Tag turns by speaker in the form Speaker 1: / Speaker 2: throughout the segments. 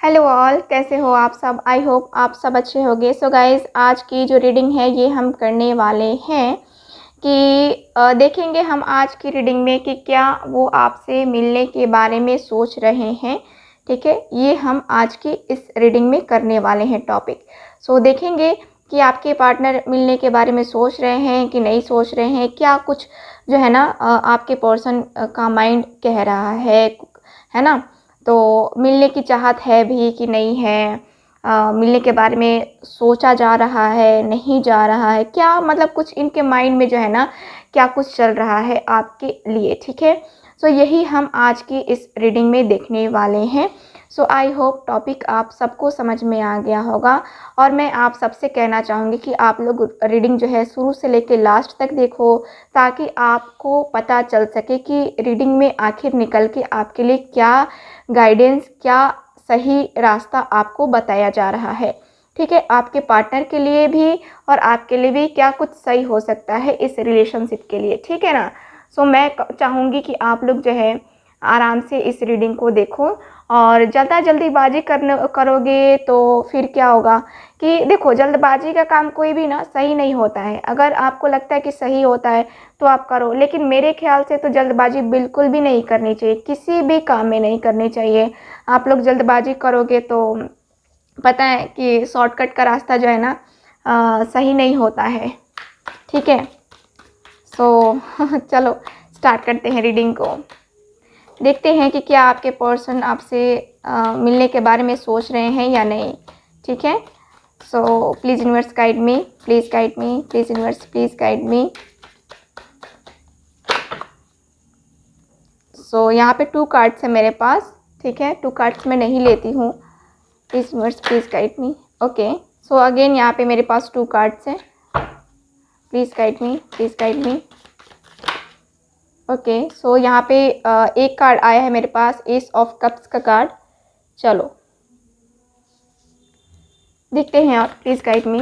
Speaker 1: Hello all, कैसे हो आप सब। आई होप आप सब अच्छे होंगे। सो गाइज़, आज की जो रीडिंग है ये हम करने वाले हैं कि देखेंगे हम आज की रीडिंग में कि क्या वो आपसे मिलने के बारे में सोच रहे हैं। ठीक है, ये हम आज की इस रीडिंग में करने वाले हैं टॉपिक। सो देखेंगे कि आपके पार्टनर मिलने के बारे में सोच रहे हैं कि नहीं सोच रहे हैं, क्या कुछ जो है ना आपके पर्सन का माइंड कह रहा है ना। तो मिलने की चाहत है भी कि नहीं है, मिलने के बारे में सोचा जा रहा है, नहीं जा रहा है, क्या मतलब कुछ इनके माइंड में जो है ना क्या कुछ चल रहा है आपके लिए। ठीक है, सो यही हम आज की इस रीडिंग में देखने वाले हैं। सो आई होप टॉपिक आप सबको समझ में आ गया होगा। और मैं आप सबसे कहना चाहूँगी कि आप लोग रीडिंग जो है शुरू से लेकर लास्ट तक देखो, ताकि आपको पता चल सके कि रीडिंग में आखिर निकल के आपके लिए क्या गाइडेंस, क्या सही रास्ता आपको बताया जा रहा है। ठीक है, आपके पार्टनर के लिए भी और आपके लिए भी क्या कुछ सही हो सकता है इस रिलेशनशिप के लिए। ठीक है ना। सो मैं चाहूँगी कि आप लोग जो है आराम से इस रीडिंग को देखो, और ज़्यादा जल्दीबाजी करोगे तो फिर क्या होगा कि देखो, जल्दबाजी का काम कोई भी ना सही नहीं होता है। अगर आपको लगता है कि सही होता है तो आप करो, लेकिन मेरे ख्याल से तो जल्दबाजी बिल्कुल भी नहीं करनी चाहिए, किसी भी काम में नहीं करनी चाहिए। आप लोग जल्दबाजी करोगे तो पता है कि शॉर्टकट का रास्ता जो है ना सही नहीं होता है। ठीक है, सो चलो स्टार्ट करते हैं रीडिंग को। देखते हैं कि क्या आपके पर्सन आपसे मिलने के बारे में सोच रहे हैं या नहीं। ठीक है, so please universe guide me, please guide me, please universe please guide me. So यहाँ पे 2 कार्ड्स है मेरे पास। ठीक है, 2 कार्ड्स मैं नहीं लेती हूँ। Please universe please guide me. Okay, so again यहाँ पे मेरे पास 2 कार्ड्स हैं। Please guide me, please guide me. Okay, so यहाँ पे एक कार्ड आया है मेरे पास, एस ऑफ कप्स का कार्ड। चलो देखते हैं आप। Please guide me,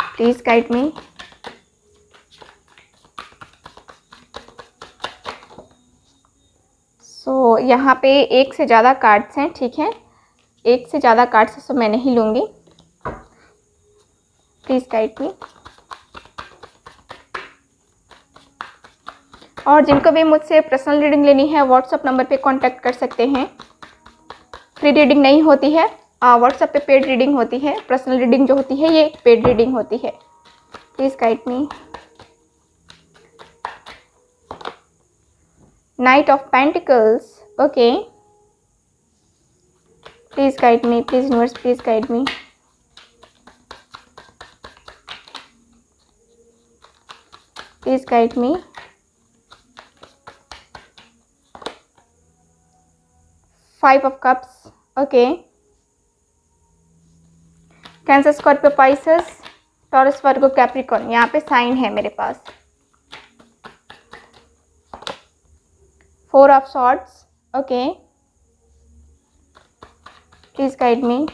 Speaker 1: please guide me. So यहाँ पे एक से ज़्यादा कार्ड्स हैं। ठीक है, एक से ज़्यादा कार्ड्स तो मैं नहीं लूँगी। प्लीज़ गाइड मी। और जिनको भी मुझसे पर्सनल रीडिंग लेनी है व्हाट्सअप नंबर पे कांटेक्ट कर सकते हैं। फ्री रीडिंग नहीं होती है, व्हाट्सएप पे पेड रीडिंग होती है। पर्सनल रीडिंग जो होती है ये पेड रीडिंग होती है। Please guide me. Night of pentacles. Okay, please guide me, please universe please guide me. Please guide me. 5 of cups. Okay, cancer, Scorpio, Pisces, taurus, Virgo, Capricorn, यहाँ पे sign है मेरे पास। 4 of swords. Okay, please guide me.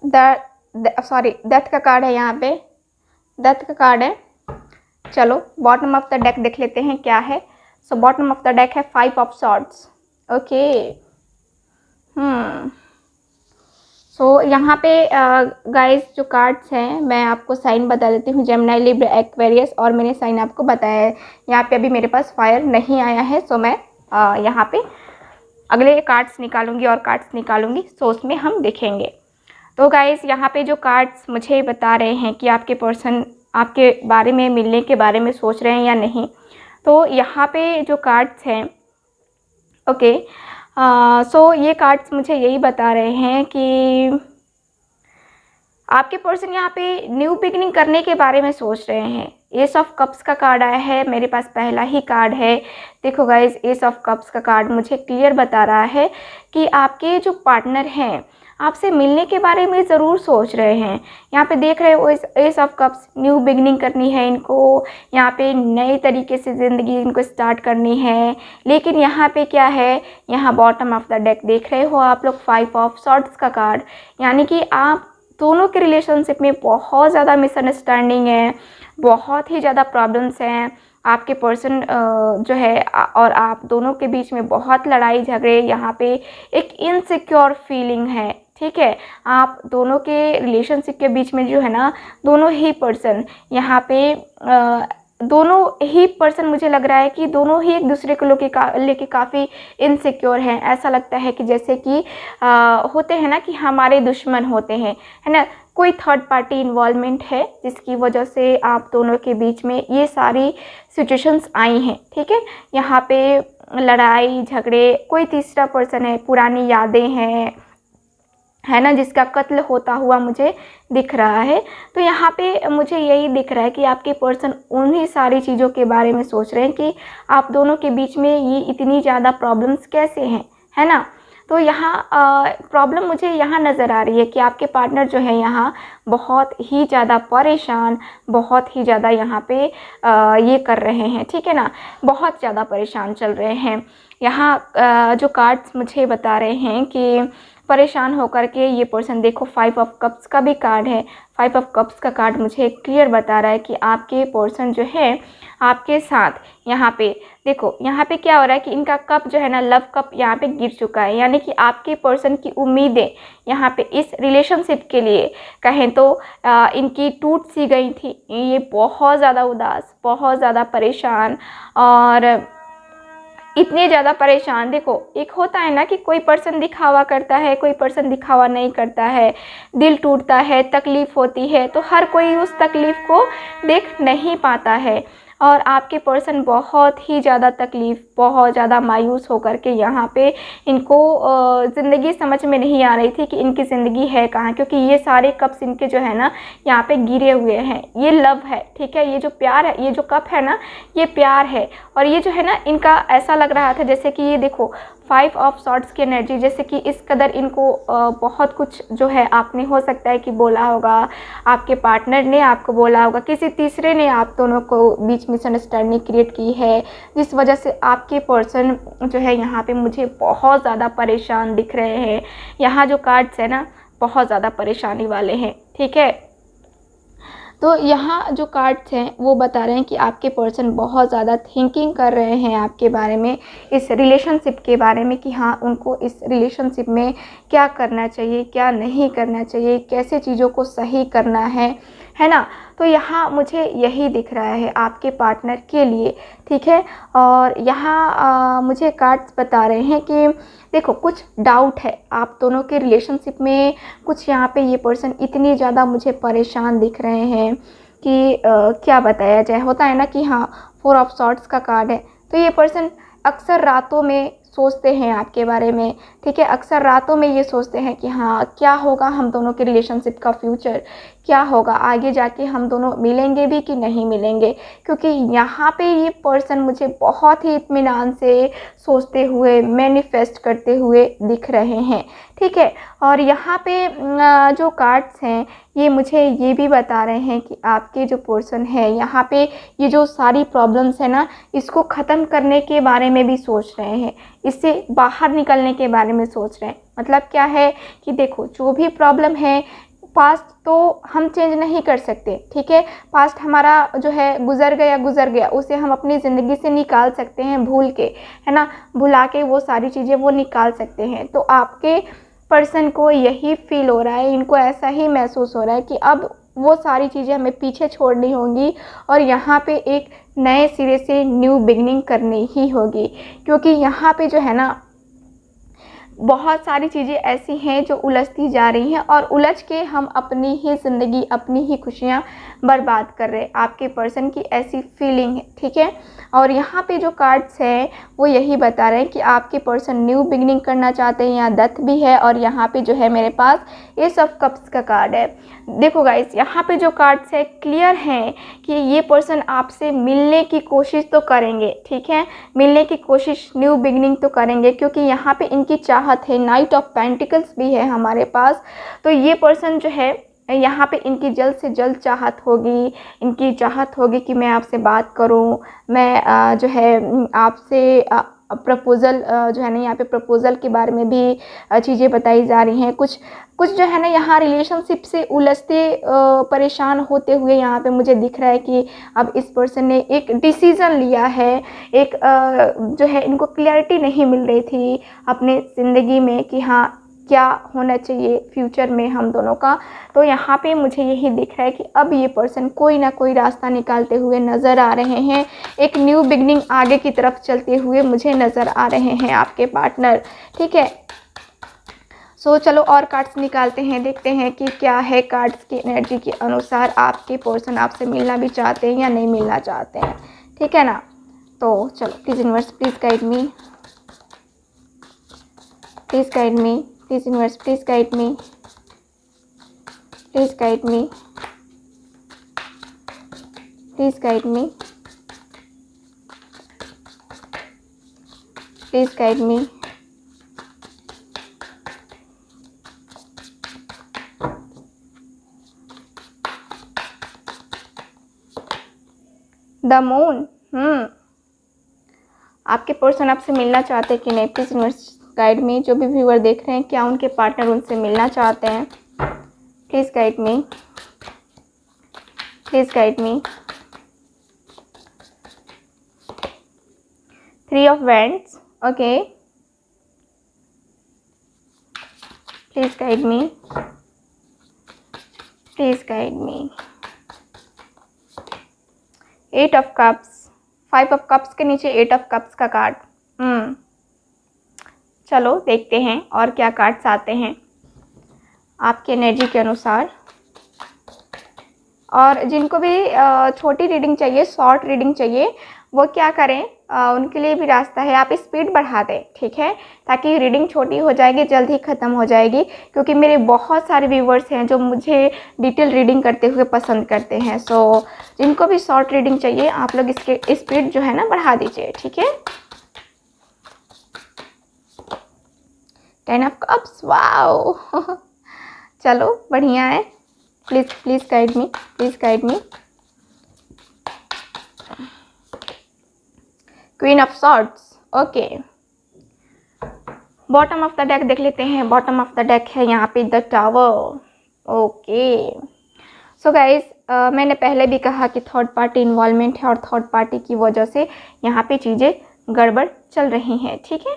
Speaker 1: Death का card है यहाँ पे, death का card है। चलो बॉटम ऑफ द डेक देख लेते हैं क्या है। So bottom of the deck है 5 ऑफ सॉर्ड्स। ओके, सो यहाँ पे गाइस जो कार्ड्स हैं मैं आपको साइन बता देती हूँ, जेमिनी, लिब्रा, एक्वेरियस, और मैंने साइन आपको बताया है। यहाँ पे अभी मेरे पास फायर नहीं आया है, सो मैं यहाँ पे अगले कार्ड्स निकालूंगी और कार्ड्स निकालूंगी, सो उसमें हम देखेंगे। तो गाइस यहाँ पे जो कार्ड्स मुझे बता रहे हैं कि आपके पर्सन आपके बारे में, मिलने के बारे में सोच रहे हैं या नहीं। तो यहाँ पे जो कार्ड्स हैं, ओके, सो ये कार्ड्स मुझे यही बता रहे हैं कि आपके पर्सन यहाँ पे न्यू बिगिनिंग करने के बारे में सोच रहे हैं। एस ऑफ कप्स का कार्ड आया है मेरे पास, पहला ही कार्ड है। देखो गाइस, एस ऑफ कप्स का कार्ड मुझे क्लियर बता रहा है कि आपके जो पार्टनर हैं आपसे मिलने के बारे में ज़रूर सोच रहे हैं। यहाँ पे देख रहे हो S of cups, new beginning करनी है इनको, यहाँ पे नए तरीके से ज़िंदगी इनको स्टार्ट करनी है। लेकिन यहाँ पे क्या है, यहाँ बॉटम ऑफ द डेक देख रहे हो आप लोग 5 ऑफ सॉर्ड्स का कार्ड, यानी कि आप दोनों के रिलेशनशिप में बहुत ज़्यादा मिसअंडरस्टैंडिंग है, बहुत ही ज़्यादा प्रॉब्लम्स हैं। आपके पर्सन जो है और आप दोनों के बीच में बहुत लड़ाई झगड़े, यहाँ पे एक इनसिक्योर फीलिंग है, ठीक है। आप दोनों के रिलेशनशिप के बीच में जो है ना, दोनों ही पर्सन यहाँ पे दोनों ही पर्सन मुझे लग रहा है कि दोनों ही एक दूसरे को लेके काफ़ी इनसिक्योर हैं। ऐसा लगता है कि जैसे कि होते हैं ना कि हमारे दुश्मन होते हैं, है ना, कोई थर्ड पार्टी इन्वॉल्वमेंट है जिसकी वजह से आप दोनों के बीच में ये सारी सिचुएशंस आई हैं, ठीक है। यहाँ पे लड़ाई झगड़े, कोई तीसरा पर्सन है, पुरानी यादें हैं, है ना, जिसका कत्ल होता हुआ मुझे दिख रहा है। तो यहाँ पे मुझे यही दिख रहा है कि आपके पर्सन उन्हीं सारी चीज़ों के बारे में सोच रहे हैं कि आप दोनों के बीच में ये इतनी ज़्यादा प्रॉब्लम्स कैसे हैं, है ना। तो यहाँ प्रॉब्लम मुझे यहाँ नज़र आ रही है कि आपके पार्टनर जो है यहाँ बहुत ही ज़्यादा परेशान, बहुत ही ज़्यादा यहाँ पे ये कर रहे हैं, ठीक है ना, बहुत ज़्यादा परेशान चल रहे हैं। यहाँ जो कार्ड्स मुझे बता रहे हैं कि परेशान होकर के ये पर्सन, देखो 5 ऑफ कप्स का भी कार्ड है। 5 ऑफ कप्स का कार्ड मुझे क्लियर बता रहा है कि आपके पर्सन जो है आपके साथ यहाँ पे, देखो यहाँ पे क्या हो रहा है कि इनका कप जो है ना, लव कप यहाँ पे गिर चुका है। यानी कि आपके पर्सन की उम्मीदें यहाँ पे इस रिलेशनशिप के लिए कहें तो इनकी टूट सी गई थी। ये बहुत ज़्यादा उदास, बहुत ज़्यादा परेशान, और इतने ज़्यादा परेशान। देखो एक होता है ना कि कोई पर्सन दिखावा करता है, कोई पर्सन दिखावा नहीं करता है, दिल टूटता है, तकलीफ़ होती है, तो हर कोई उस तकलीफ़ को देख नहीं पाता है। और आपके पर्सन बहुत ही ज़्यादा तकलीफ़, बहुत ज़्यादा मायूस होकर के यहाँ पे इनको ज़िंदगी समझ में नहीं आ रही थी कि इनकी ज़िंदगी है कहाँ, क्योंकि ये सारे कप्स इनके जो है ना यहाँ पे गिरे हुए हैं। ये लव है, ठीक है, ये जो प्यार है, ये जो कप है ना, ये प्यार है। और ये जो है ना, इनका ऐसा लग रहा था जैसे कि ये देखो 5 ऑफ सॉर्ड्स की एनर्जी, जैसे कि इस कदर इनको बहुत कुछ जो है आपने हो सकता है कि बोला होगा, आपके पार्टनर ने आपको बोला होगा, किसी तीसरे ने आप दोनों को बीच मिसअंडरस्टैंडिंग क्रिएट की है, जिस वजह से आपके पर्सन जो है यहाँ पे मुझे बहुत ज़्यादा परेशान दिख रहे हैं। यहाँ जो कार्ड्स है ना, बहुत ज़्यादा परेशानी वाले हैं, ठीक है। तो यहाँ जो कार्ड्स हैं वो बता रहे हैं कि आपके पर्सन बहुत ज़्यादा थिंकिंग कर रहे हैं आपके बारे में, इस रिलेशनशिप के बारे में, कि हाँ उनको इस रिलेशनशिप में क्या करना चाहिए, क्या नहीं करना चाहिए, कैसे चीज़ों को सही करना है ना। तो यहाँ मुझे यही दिख रहा है आपके पार्टनर के लिए, ठीक है। और यहाँ मुझे कार्ड्स बता रहे हैं कि देखो कुछ डाउट है आप दोनों के रिलेशनशिप में, कुछ यहाँ पे ये पर्सन इतनी ज़्यादा मुझे परेशान दिख रहे हैं कि क्या बताया जाए। होता है ना कि हाँ 4 ऑफ सॉर्ड्स का कार्ड है, तो ये पर्सन अक्सर रातों में सोचते हैं आपके बारे में, ठीक है, अक्सर रातों में ये सोचते हैं कि हाँ क्या होगा हम दोनों के रिलेशनशिप का फ्यूचर, क्या होगा आगे जाके, हम दोनों मिलेंगे भी कि नहीं मिलेंगे। क्योंकि यहाँ पे ये पर्सन मुझे बहुत ही इत्मीनान से सोचते हुए, मैनिफेस्ट करते हुए दिख रहे हैं, ठीक है। और यहाँ पे जो कार्ड्स हैं ये मुझे ये भी बता रहे हैं कि आपके जो पर्सन है यहाँ पे ये जो सारी प्रॉब्लम्स है ना, इसको ख़त्म करने के बारे में भी सोच रहे हैं, इससे बाहर निकलने के बारे में सोच रहे हैं। मतलब क्या है कि देखो जो भी प्रॉब्लम है, पास्ट तो हम चेंज नहीं कर सकते, ठीक है, पास्ट हमारा जो है गुज़र गया, उसे हम अपनी ज़िंदगी से निकाल सकते हैं भूल के, है ना, भुला के वो सारी चीज़ें वो निकाल सकते हैं। तो आपके पर्सन को यही फील हो रहा है, इनको ऐसा ही महसूस हो रहा है कि अब वो सारी चीज़ें हमें पीछे छोड़नी होंगी और यहाँ पे एक नए सिरे से न्यू बिगनिंग करनी ही होगी। क्योंकि यहाँ पे जो है ना बहुत सारी चीज़ें ऐसी हैं जो उलझती जा रही हैं और उलझ के हम अपनी ही ज़िंदगी, अपनी ही खुशियाँ बर्बाद कर रहे हैं। आपके पर्सन की ऐसी फीलिंग है, ठीक है। और यहाँ पे जो कार्ड्स हैं वो यही बता रहे हैं कि आपके पर्सन न्यू बिगनिंग करना चाहते हैं। यहाँ डेथ भी है और यहाँ पे जो है मेरे पास एस ऑफ कप्स का कार्ड है। देखो गाइस, यहाँ पे जो कार्ड्स है क्लियर हैं कि ये पर्सन आपसे मिलने की कोशिश तो करेंगे, ठीक है, मिलने की कोशिश, न्यू बिगनिंग तो करेंगे, क्योंकि यहाँ पे इनकी चाहत है। नाइट ऑफ पेंटिकल्स भी है हमारे पास। तो ये पर्सन जो है यहाँ पे इनकी जल्द से जल्द चाहत होगी, इनकी चाहत होगी कि मैं आपसे बात करूँ, मैं जो है आपसे प्रपोज़ल जो है ना यहाँ पे प्रपोज़ल के बारे में भी चीज़ें बताई जा रही हैं। कुछ कुछ जो है ना यहाँ रिलेशनशिप से उलझते परेशान होते हुए यहाँ पे मुझे दिख रहा है कि अब इस पर्सन ने एक डिसीज़न लिया है। एक जो है इनको क्लैरिटी नहीं मिल रही थी अपने ज़िंदगी में कि हाँ क्या होना चाहिए फ्यूचर में हम दोनों का। तो यहाँ पे मुझे यही दिख रहा है कि अब ये पर्सन कोई ना कोई रास्ता निकालते हुए नज़र आ रहे हैं। एक न्यू बिगनिंग आगे की तरफ चलते हुए मुझे नज़र आ रहे हैं आपके पार्टनर, ठीक है। सो चलो और कार्ड्स निकालते हैं, देखते हैं कि क्या है कार्ड्स की एनर्जी के अनुसार आपके पर्सन आपसे मिलना भी चाहते हैं या नहीं मिलना चाहते हैं, ठीक है ना। तो चलो please universe please guide me, please guide me, please universe please guide me, please guide me, please guide me, please guide me. The moon, आपके पर्सन आपसे मिलना चाहते हैं कि नहीं, प्लीज़ यूनिवर्स गाइड मी। जो भी व्यूअर देख रहे हैं क्या उनके पार्टनर उनसे मिलना चाहते हैं, please guide me, please guide me. 3 of Wands, okay, please guide me, please guide me. 8 of Cups, 5 of Cups के नीचे 8 of Cups का कार्ड। चलो देखते हैं और क्या कार्ड्स आते हैं आपकी एनर्जी के अनुसार। और जिनको भी छोटी रीडिंग चाहिए, शॉर्ट रीडिंग चाहिए, वो क्या करें, उनके लिए भी रास्ता है, आप स्पीड बढ़ा दें, ठीक है, ताकि रीडिंग छोटी हो जाएगी, जल्द ही ख़त्म हो जाएगी। क्योंकि मेरे बहुत सारे व्यूवर्स हैं जो मुझे डिटेल रीडिंग करते हुए पसंद करते हैं। सो जिनको भी शॉर्ट रीडिंग चाहिए आप लोग इसके स्पीड जो है ना बढ़ा दीजिए, ठीक है। 10 of Cups, वाओ चलो बढ़िया है। Please please guide me, please guide me. Queen of swords, okay. Bottom of the deck देख लेते हैं। बॉटम ऑफ द डेक है यहाँ पे the tower, okay. So guys मैंने पहले भी कहा कि थर्ड पार्टी इन्वॉल्वमेंट है और थर्ड पार्टी की वजह से यहाँ पे चीज़ें गड़बड़ चल रही हैं, ठीक है।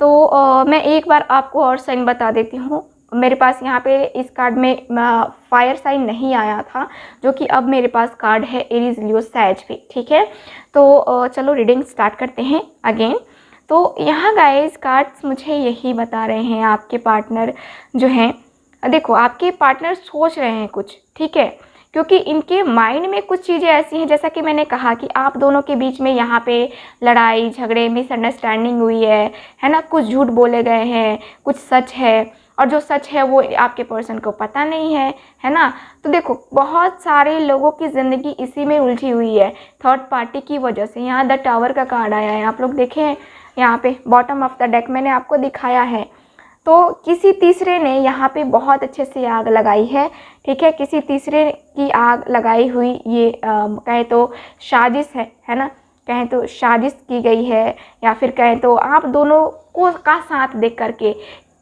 Speaker 1: तो मैं एक बार आपको और साइन बता देती हूँ। मेरे पास यहाँ पे इस कार्ड में फायर साइन नहीं आया था, जो कि अब मेरे पास कार्ड है एरीज, लियो, सैज भी, ठीक है। तो चलो रीडिंग स्टार्ट करते हैं अगेन। तो यहाँ गाइस कार्ड्स मुझे यही बता रहे हैं आपके पार्टनर जो हैं, देखो आपके पार्टनर सोच रहे हैं कुछ, ठीक है, क्योंकि इनके माइंड में कुछ चीज़ें ऐसी हैं, जैसा कि मैंने कहा कि आप दोनों के बीच में यहाँ पे लड़ाई झगड़े मिसअंडरस्टैंडिंग हुई है ना, कुछ झूठ बोले गए हैं, कुछ सच है, और जो सच है वो आपके पर्सन को पता नहीं है ना। तो देखो बहुत सारे लोगों की ज़िंदगी इसी में उलझी हुई है थर्ड पार्टी की वजह से। यहाँ द टावर का कार्ड आया है, आप लोग देखें यहाँ पे बॉटम ऑफ द डेक मैंने आपको दिखाया है। तो किसी तीसरे ने यहाँ पे बहुत अच्छे से आग लगाई है, ठीक है, किसी तीसरे की आग लगाई हुई ये कहें तो साजिश है ना, कहें तो साजिश की गई है, या फिर कहें तो आप दोनों को का साथ देख करके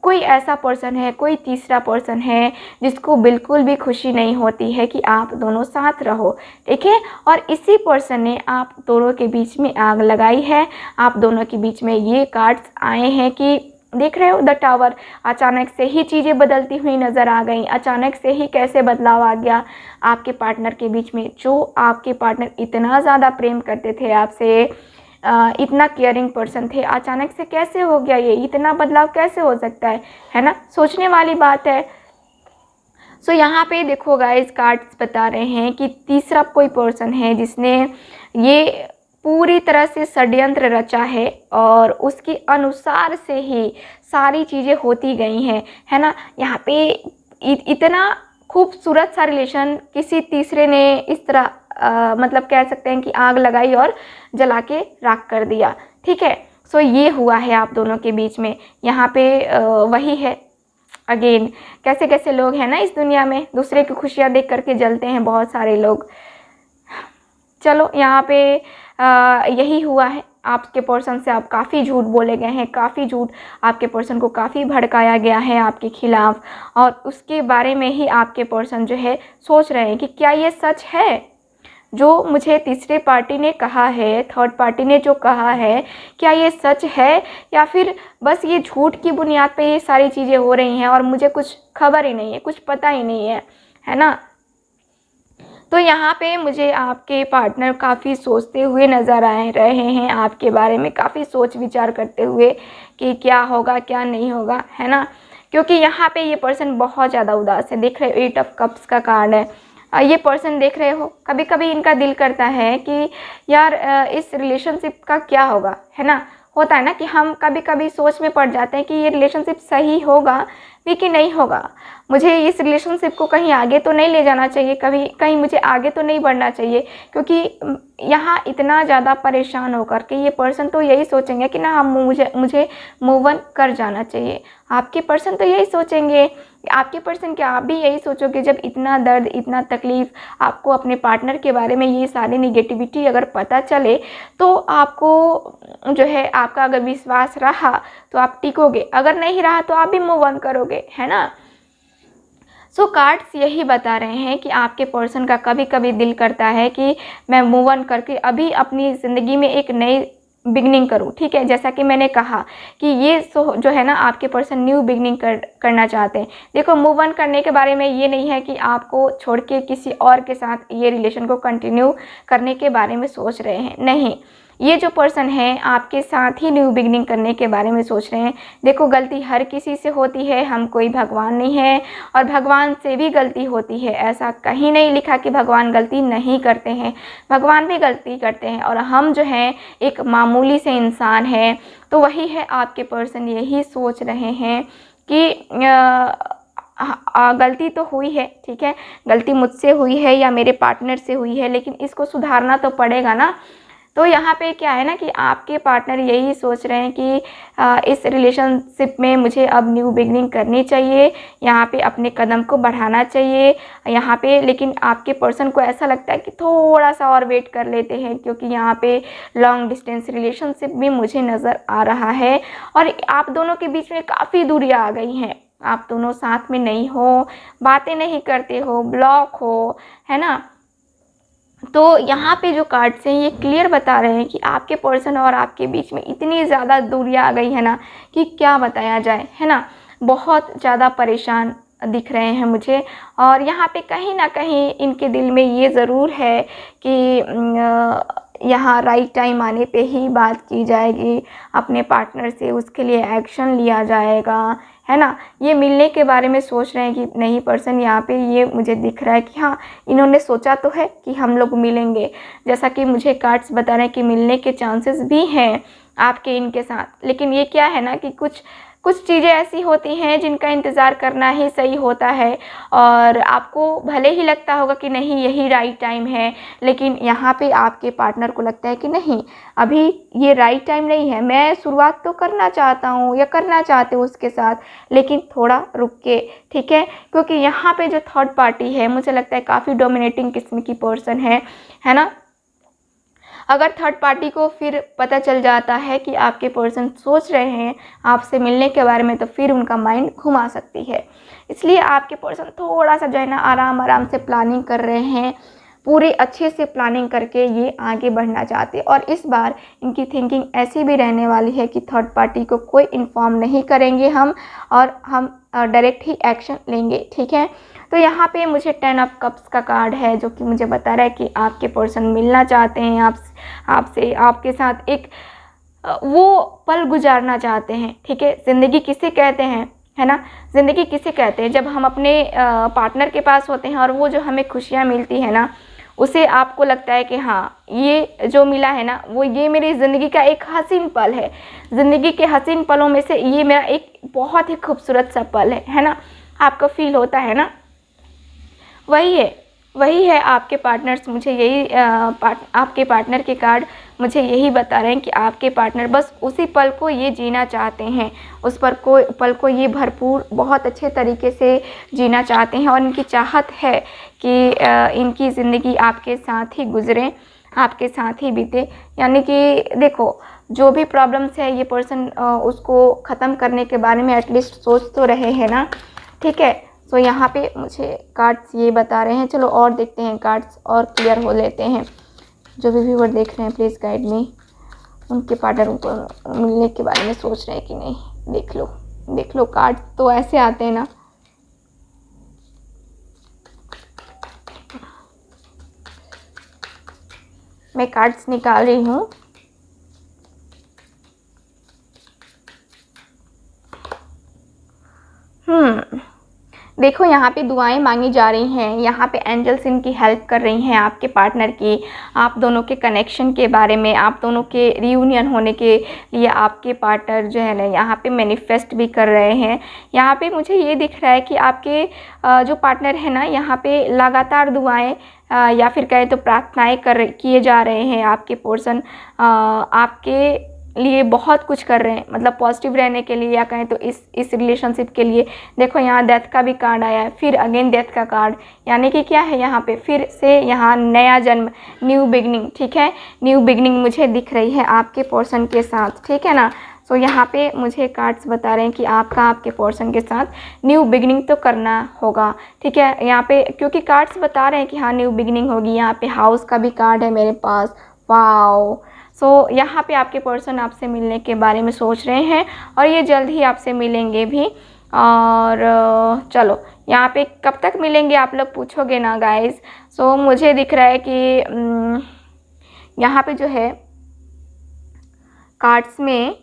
Speaker 1: कोई ऐसा पर्सन है, कोई तीसरा पर्सन है जिसको बिल्कुल भी खुशी नहीं होती है कि आप दोनों साथ रहो, ठीक है। और इसी पर्सन ने आप दोनों के बीच में आग लगाई है। आप दोनों के बीच में ये कार्ड्स आए हैं कि देख रहे हो द टावर, अचानक से ही चीज़ें बदलती हुई नज़र आ गई, अचानक से ही कैसे बदलाव आ गया आपके पार्टनर के बीच में। जो आपके पार्टनर इतना ज़्यादा प्रेम करते थे आपसे, इतना केयरिंग पर्सन थे, अचानक से कैसे हो गया ये, इतना बदलाव कैसे हो सकता है ना, सोचने वाली बात है। सो यहाँ पे देखो गाइस कार्ड्स बता रहे हैं कि तीसरा कोई पर्सन है जिसने ये पूरी तरह से षड्यंत्र रचा है और उसके अनुसार से ही सारी चीज़ें होती गई हैं, है ना। यहाँ पे इतना खूबसूरत सा रिलेशन किसी तीसरे ने इस तरह मतलब कह सकते हैं कि आग लगाई और जला के राख कर दिया, ठीक है। सो ये हुआ है आप दोनों के बीच में। यहाँ पे वही है अगेन, कैसे कैसे लोग हैं ना इस दुनिया में, दूसरे की खुशियाँ देख करके जलते हैं बहुत सारे लोग। चलो यहाँ पे यही हुआ है आपके पर्सन से आप काफ़ी झूठ बोले गए हैं, काफ़ी झूठ आपके पर्सन को काफ़ी भड़काया गया है आपके खिलाफ़, और उसके बारे में ही आपके पर्सन जो है सोच रहे हैं कि क्या ये सच है जो मुझे तीसरे पार्टी ने कहा है, थर्ड पार्टी ने जो कहा है, क्या ये सच है या फिर बस ये झूठ की बुनियाद पे ये सारी चीज़ें हो रही हैं और मुझे कुछ खबर ही नहीं है, कुछ पता ही नहीं है ना। तो यहाँ पे मुझे आपके पार्टनर काफ़ी सोचते हुए नज़र आ रहे हैं, आपके बारे में काफ़ी सोच विचार करते हुए कि क्या होगा क्या नहीं होगा, है ना। क्योंकि यहाँ पे ये पर्सन बहुत ज़्यादा उदास है। देख रहे हो 8 ऑफ कप्स का कार्ड है। ये पर्सन देख रहे हो, कभी कभी इनका दिल करता है कि यार इस रिलेशनशिप का क्या होगा, है ना। होता है ना कि हम कभी कभी सोच में पड़ जाते हैं कि ये रिलेशनशिप सही होगा भी कि नहीं होगा, मुझे इस रिलेशनशिप को कहीं आगे तो नहीं ले जाना चाहिए, कभी कहीं मुझे आगे तो नहीं बढ़ना चाहिए। क्योंकि यहाँ इतना ज़्यादा परेशान होकर के ये पर्सन तो यही सोचेंगे कि ना हम मुझे मूव ऑन कर जाना चाहिए। आपके पर्सन तो यही सोचेंगे, आपके पर्सन क्या, आप भी यही सोचोगे। जब इतना दर्द, इतना तकलीफ़ आपको अपने पार्टनर के बारे में, ये सारी निगेटिविटी अगर पता चले तो आपको जो है, आपका अगर विश्वास रहा तो आप टिकोगे, अगर नहीं रहा तो आप भी मूव ऑन करोगे, है ना। सो कार्ड्स यही बता रहे हैं कि आपके पर्सन का कभी कभी दिल करता है कि मैं मूव ऑन करके अभी अपनी ज़िंदगी में एक नई बिगनिंग करूं, ठीक है। जैसा कि मैंने कहा कि ये जो है ना, आपके पर्सन न्यू बिगनिंग करना चाहते हैं। देखो, मूव ऑन करने के बारे में ये नहीं है कि आपको छोड़ के किसी और के साथ ये रिलेशन को कंटिन्यू करने के बारे में सोच रहे हैं, नहीं। ये जो पर्सन है आपके साथ ही न्यू बिगनिंग करने के बारे में सोच रहे हैं। देखो, गलती हर किसी से होती है, हम कोई भगवान नहीं है, और भगवान से भी गलती होती है। ऐसा कहीं नहीं लिखा कि भगवान गलती नहीं करते हैं, भगवान भी गलती करते हैं, और हम जो हैं एक मामूली से इंसान हैं। तो वही है, आपके पर्सन यही सोच रहे हैं कि गलती तो हुई है, ठीक है, गलती मुझसे हुई है या मेरे पार्टनर से हुई है, लेकिन इसको सुधारना तो पड़ेगा ना। तो यहाँ पे क्या है ना कि आपके पार्टनर यही सोच रहे हैं कि इस रिलेशनशिप में मुझे अब न्यू बिगनिंग करनी चाहिए, यहाँ पे अपने कदम को बढ़ाना चाहिए यहाँ पे। लेकिन आपके पर्सन को ऐसा लगता है कि थोड़ा सा और वेट कर लेते हैं, क्योंकि यहाँ पे लॉन्ग डिस्टेंस रिलेशनशिप भी मुझे नज़र आ रहा है, और आप दोनों के बीच में काफ़ी दूरियाँ आ गई हैं। आप दोनों साथ में नहीं हो, बातें नहीं करते हो, ब्लॉक हो, है ना। तो यहाँ पे जो कार्ड्स हैं ये क्लियर बता रहे हैं कि आपके पर्सन और आपके बीच में इतनी ज़्यादा दूरियाँ आ गई है ना कि क्या बताया जाए, है ना। बहुत ज़्यादा परेशान दिख रहे हैं मुझे, और यहाँ पे कहीं ना कहीं इनके दिल में ये ज़रूर है कि यहाँ राइट टाइम आने पे ही बात की जाएगी अपने पार्टनर से, उसके लिए एक्शन लिया जाएगा, है ना। ये मिलने के बारे में सोच रहे हैं कि नहीं, पर्सन यहाँ पे ये मुझे दिख रहा है कि हाँ, इन्होंने सोचा तो है कि हम लोग मिलेंगे। जैसा कि मुझे कार्ड्स बता रहे हैं कि मिलने के चांसेस भी हैं आपके इनके साथ। लेकिन ये क्या है ना कि कुछ चीज़ें ऐसी होती हैं जिनका इंतज़ार करना ही सही होता है, और आपको भले ही लगता होगा कि नहीं यही राइट टाइम है, लेकिन यहाँ पे आपके पार्टनर को लगता है कि नहीं, अभी ये राइट टाइम नहीं है। मैं शुरुआत तो करना चाहता हूँ या करना चाहते हूँ उसके साथ, लेकिन थोड़ा रुक के, ठीक है। क्योंकि यहाँ पे जो थर्ड पार्टी है मुझे लगता है काफ़ी डोमिनेटिंग किस्म की पर्सन है ना। अगर थर्ड पार्टी को फिर पता चल जाता है कि आपके पर्सन सोच रहे हैं आपसे मिलने के बारे में, तो फिर उनका माइंड घुमा सकती है। इसलिए आपके पर्सन थोड़ा सा जो है ना आराम से प्लानिंग कर रहे हैं, पूरी अच्छे से प्लानिंग करके ये आगे बढ़ना चाहते हैं। और इस बार इनकी थिंकिंग ऐसी भी रहने वाली है कि थर्ड पार्टी को कोई इन्फॉर्म नहीं करेंगे हम, और हम डायरेक्ट ही एक्शन लेंगे, ठीक है। तो यहाँ पे मुझे 10 ऑफ कप्स का कार्ड है, जो कि मुझे बता रहा है कि आपके पर्सन मिलना चाहते हैं आपसे, आपके साथ एक वो पल गुजारना चाहते हैं, ठीक है। ज़िंदगी किसे कहते हैं, है ना, ज़िंदगी किसे कहते हैं जब हम अपने पार्टनर के पास होते हैं और वो जो हमें खुशियाँ मिलती है ना, उसे आपको लगता है कि हाँ, ये जो मिला है ना, वो ये मेरी ज़िंदगी का एक हसीन पल है, ज़िंदगी के हसीन पलों में से ये मेरा एक बहुत ही खूबसूरत सा पल है ना। आपको फील होता है ना, वही है आपके पार्टनर्स। मुझे यही आपके पार्टनर के कार्ड मुझे यही बता रहे हैं कि आपके पार्टनर बस उसी पल को ये जीना चाहते हैं, उस पल को ये भरपूर बहुत अच्छे तरीके से जीना चाहते हैं, और इनकी चाहत है कि इनकी ज़िंदगी आपके साथ ही गुजरे, आपके साथ ही बीते। यानी कि देखो, जो भी प्रॉब्लम्स है ये पर्सन उसको ख़त्म करने के बारे में एटलीस्ट सोच तो रहे हैं ना, ठीक है। सो यहाँ पे मुझे कार्ड्स ये बता रहे हैं। चलो और देखते हैं, कार्ड्स और क्लियर हो लेते हैं। जो भी व्यूअर देख रहे हैं प्लीज़ गाइड मी, उनके पार्टनर को मिलने के बारे में सोच रहे हैं कि नहीं। देख लो कार्ड तो ऐसे आते हैं ना। मैं कार्ड्स निकाल रही हूँ। देखो यहाँ पे दुआएं मांगी जा रही हैं, यहाँ पे एंजल्स इनकी हेल्प कर रही हैं आपके पार्टनर की, आप दोनों के कनेक्शन के बारे में, आप दोनों के रियूनियन होने के लिए आपके पार्टनर जो है ना यहाँ पे मैनिफेस्ट भी कर रहे हैं। यहाँ पे मुझे ये दिख रहा है कि आपके जो पार्टनर है ना यहाँ पे लगातार दुआएं या फिर कहें तो प्रार्थनाएं किए जा रहे हैं। आपके पर्सन आपके लिए बहुत कुछ कर रहे हैं, मतलब पॉजिटिव रहने के लिए, या कहें तो इस रिलेशनशिप के लिए। देखो यहाँ डेथ का भी कार्ड आया है, फिर अगेन डेथ का कार्ड, यानी कि क्या है यहाँ पे फिर से यहाँ नया जन्म, न्यू बिगनिंग, ठीक है। न्यू बिगनिंग मुझे दिख रही है आपके पर्सन के साथ, ठीक है ना। सो यहाँ पे मुझे कार्ड्स बता रहे हैं कि आपके पर्सन के साथ न्यू बिगनिंग तो करना होगा, ठीक है। यहाँ पे क्योंकि कार्ड्स बता रहे हैं कि हाँ न्यू बिगनिंग होगी। यहाँ पे हाउस का भी कार्ड है मेरे पास, वाओ। सो यहाँ पे आपके पर्सन आपसे मिलने के बारे में सोच रहे हैं और ये जल्द ही आपसे मिलेंगे भी। और चलो यहाँ पे कब तक मिलेंगे आप लोग पूछोगे ना गाइस। सो मुझे दिख रहा है कि यहाँ पे जो है कार्ड्स में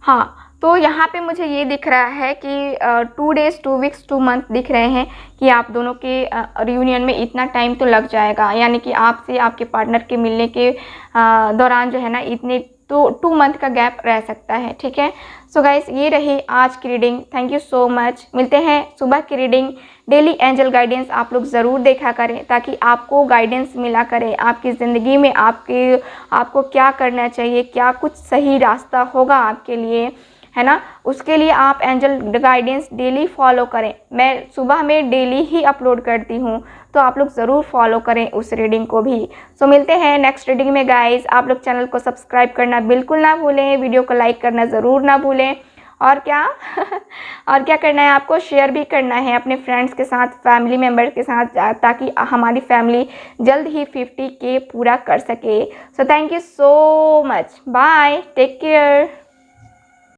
Speaker 1: हाँ, तो यहाँ पे मुझे ये दिख रहा है कि 2 डेज़ 2 वीक्स 2 मंथ दिख रहे हैं कि आप दोनों के रियूनियन में इतना टाइम तो लग जाएगा, यानी कि आपसे आपके पार्टनर के मिलने के दौरान जो है ना इतने तो 2 मंथ का गैप रह सकता है, ठीक है। सो गाइस ये रही आज की reading. Thank you so much. मिलते हैं सुबह की रीडिंग। डेली एंजल गाइडेंस आप लोग ज़रूर देखा करें ताकि आपको गाइडेंस मिला करे आपकी ज़िंदगी में, आपको क्या करना चाहिए, क्या कुछ सही रास्ता होगा आपके लिए, है ना। उसके लिए आप एंजल गाइडेंस डेली फॉलो करें। मैं सुबह में डेली ही अपलोड करती हूँ, तो आप लोग ज़रूर फॉलो करें उस रीडिंग को भी। सो मिलते हैं नेक्स्ट रीडिंग में गाइस। आप लोग चैनल को सब्सक्राइब करना बिल्कुल ना भूलें, वीडियो को लाइक करना ज़रूर ना भूलें। और क्या और क्या करना है, आपको शेयर भी करना है अपने फ्रेंड्स के साथ, फैमिली मेम्बर के साथ, ताकि हमारी फैमिली जल्द ही 50K पूरा कर सके। So thank you so much, bye, take care.